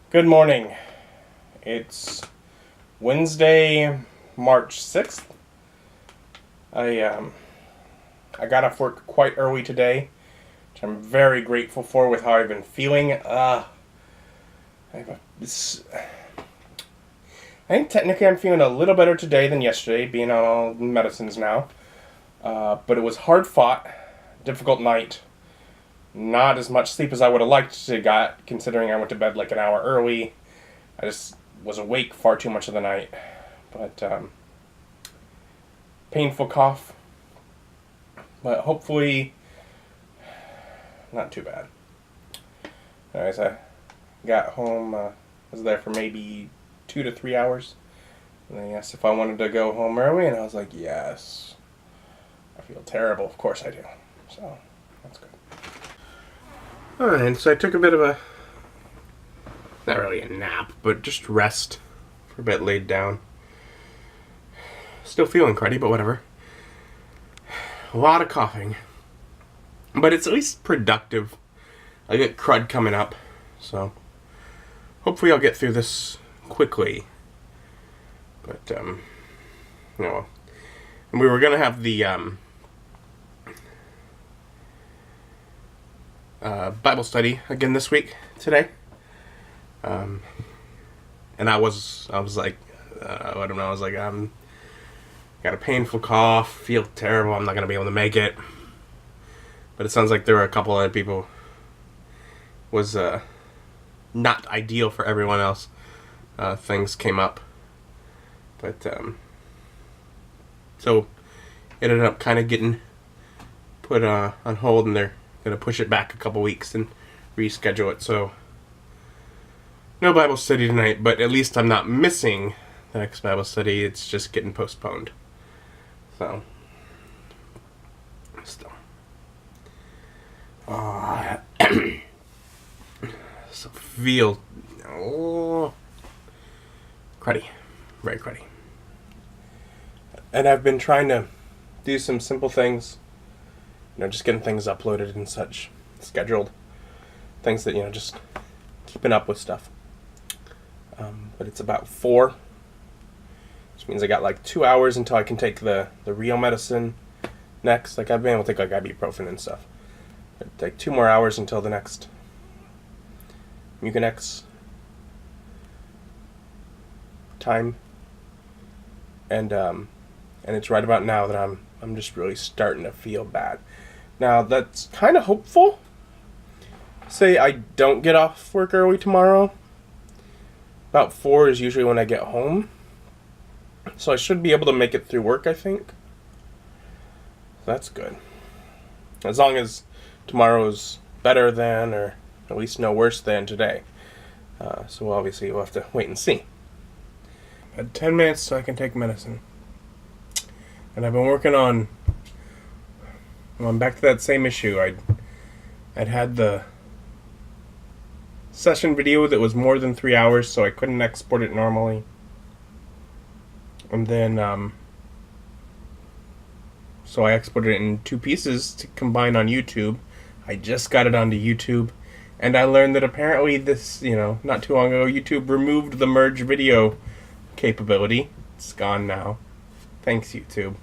Good morning. It's Wednesday, March 6th. I got off work quite early today, which I'm very grateful for with how I've been feeling. I think technically I'm feeling a little better today than yesterday, being on all medicines now. But it was hard fought, difficult night. Not as much sleep as I would have liked to got, considering I went to bed like an hour early. I just was awake far too much of the night. But painful cough. But hopefully not too bad. Anyways, I got home, was there for maybe 2 to 3 hours. And they asked if I wanted to go home early, and I was like, yes. I feel terrible. Of course I do. So, that's good. Alright, so I took a bit of a, not really a nap, but just rest for a bit, laid down. Still feeling cruddy, but whatever. A lot of coughing. But it's at least productive. I get crud coming up, so hopefully I'll get through this quickly. But, no. And we were going to have the, Bible study again this week, today. And I was like, I don't know, I was like, got a painful cough, feel terrible, I'm not going to be able to make it. But it sounds like there were a couple other people. Was, not ideal for everyone else. Things came up. But, so, it ended up kind of getting put, on hold, and they're going to push it back a couple weeks and reschedule it. So, no Bible study tonight, but at least I'm not missing the next Bible study. It's just getting postponed. So, still. So feel, cruddy, very cruddy. And I've been trying to do some simple things, just getting things uploaded and such, scheduled, things that, just keeping up with stuff. But it's about 4, which means I got like 2 hours until I can take the real medicine next. Like, I've been able to take like ibuprofen and stuff. It'd take 2 more hours until the next Mucinex time. And it's right about now that I'm just really starting to feel bad. Now, that's kind of hopeful. Say I don't get off work early tomorrow. About 4 is usually when I get home. So I should be able to make it through work, I think. That's good. As long as tomorrow's better than, or at least no worse than today. So obviously we'll have to wait and see. I had 10 minutes so I can take medicine. And I've been working on, well, I'm back to that same issue. I'd had the session video that was more than 3 hours, so I couldn't export it normally. And then, so I exported it in 2 pieces to combine on YouTube. I just got it onto YouTube, and I learned that apparently this, not too long ago, YouTube removed the merge video capability. It's gone now. Thanks, YouTube.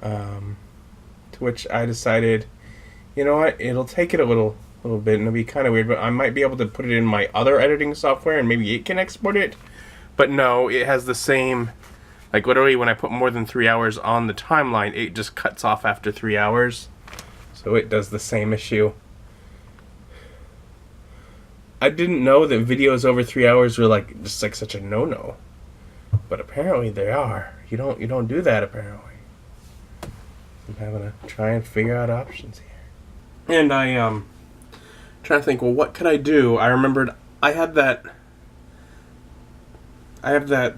To which I decided, you know what, it'll take it a little bit, and it'll be kind of weird, but I might be able to put it in my other editing software, and maybe it can export it. But no, it has the same, like literally when I put more than 3 hours on the timeline, it just cuts off after 3 hours. So it does the same issue. I didn't know that videos over 3 hours were like just like such a no-no. But apparently they are. You don't do that apparently. I'm having to try and figure out options here. And I trying to think, well, what could I do? I remembered I have that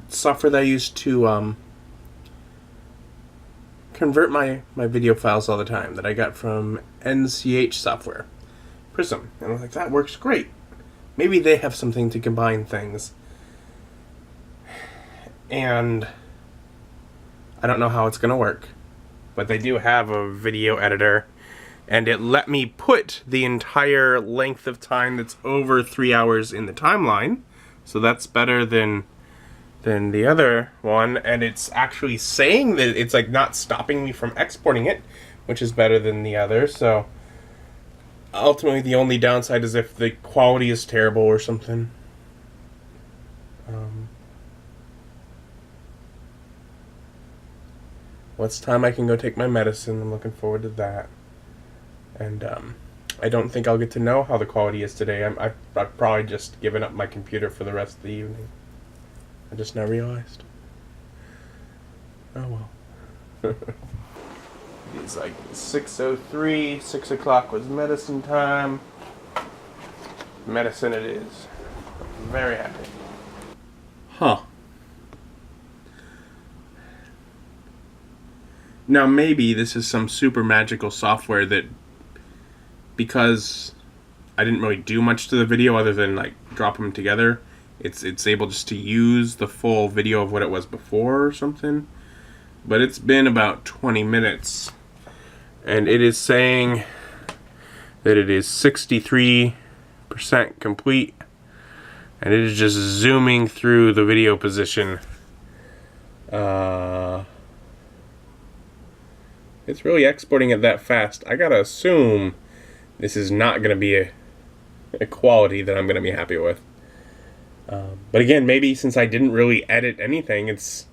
software that I use to convert my video files all the time that I got from NCH software. Prism. And I was like, that works great. Maybe they have something to combine things. And I don't know how it's going to work. But they do have a video editor, and it let me put the entire length of time that's over 3 hours in the timeline, So that's better than the other one, and it's actually saying that it's like not stopping me from exporting it, which is better than the other. So ultimately the only downside is if the quality is terrible or something. Well, it's time I can go take my medicine. I'm looking forward to that. And I don't think I'll get to know how the quality is today. I've probably just given up my computer for the rest of the evening. I just now realized. Oh well. It's like 6:03, 6 o'clock was medicine time. Medicine it is. I'm very happy. Huh. Now maybe this is some super magical software that, because I didn't really do much to the video other than like drop them together, it's able just to use the full video of what it was before or something. But it's been about 20 minutes and it is saying that it is 63% complete, and it is just zooming through the video position. It's really exporting it that fast. I gotta assume this is not gonna be a quality that I'm gonna be happy with. But again, maybe since I didn't really edit anything, it's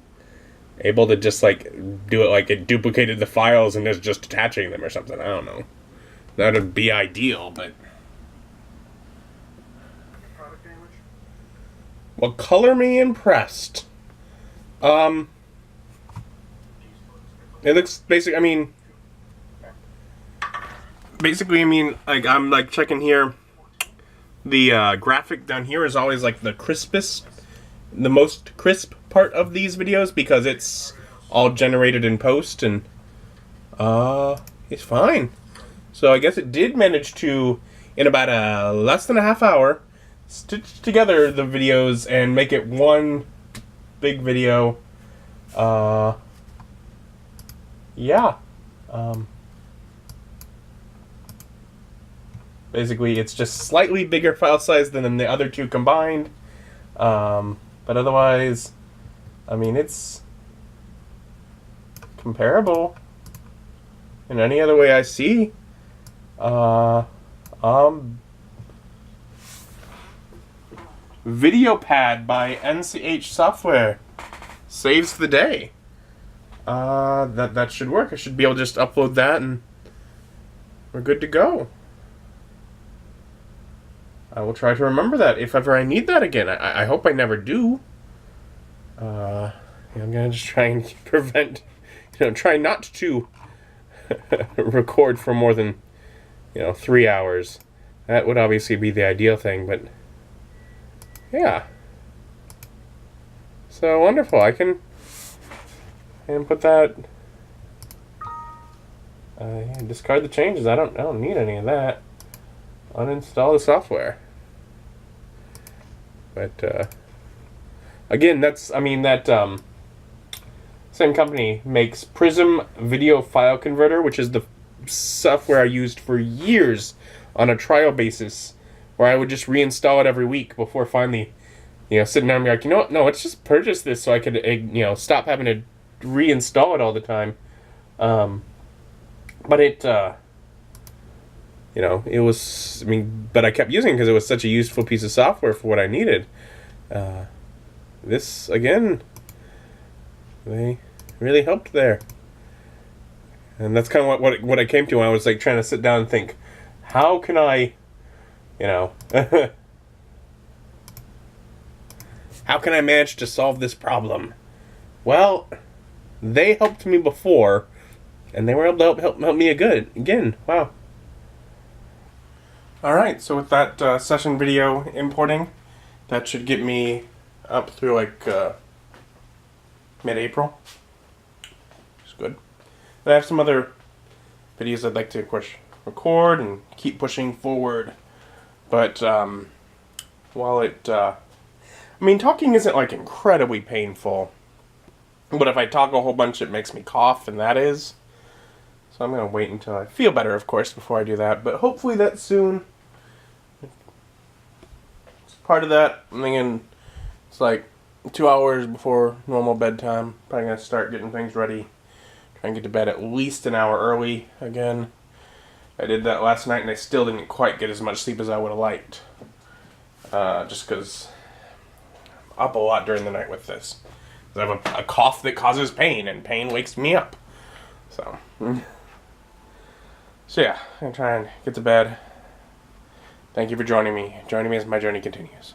able to just like do it like it duplicated the files and is just attaching them or something. I don't know. That would be ideal, but well, color me impressed. It looks basic. I mean, basically, like I'm like checking here. The graphic down here is always like the crispest, the most crisp part of these videos because it's all generated in post, and it's fine. So I guess it did manage to, in about less than a half hour, stitch together the videos and make it one big video. Yeah. Basically, it's just slightly bigger file size than the other two combined. But otherwise, I mean, it's comparable in any other way I see. VideoPad by NCH Software saves the day. That should work. I should be able to just upload that and we're good to go. I will try to remember that if ever I need that again. I hope I never do. I'm gonna just try and prevent, try not to record for more than, 3 hours. That would obviously be the ideal thing, but yeah. So wonderful. I can put that. Discard the changes. I don't need any of that. Uninstall the software. But again, that same company makes Prism Video File Converter, which is the software I used for years on a trial basis, where I would just reinstall it every week before finally, sitting down and be like, you know what? No, let's just purchase this so I could, stop having to reinstall it all the time. But it, it was, but I kept using it because it was such a useful piece of software for what I needed. This, again, they really helped there. And that's kind of what I came to when I was like trying to sit down and think, how can I, how can I manage to solve this problem? Well, they helped me before, and they were able to help me again. Wow. Alright, so with that session video importing, that should get me up through like mid-April. Which is good. And I have some other videos I'd like to, of course, record and keep pushing forward. But while it, talking isn't like incredibly painful. But if I talk a whole bunch, it makes me cough, and that is. So I'm going to wait until I feel better, of course, before I do that. But hopefully that's soon. As part of that, I'm thinking It's like 2 hours before normal bedtime. Probably gonna start getting things ready. Try and get to bed at least an hour early again. I did that last night and I still didn't quite get as much sleep as I would have liked. Just because I'm up a lot during the night with this. I have a cough that causes pain, and pain wakes me up. So yeah, I'm gonna try and get to bed. Thank you for joining me. Joining me as my journey continues.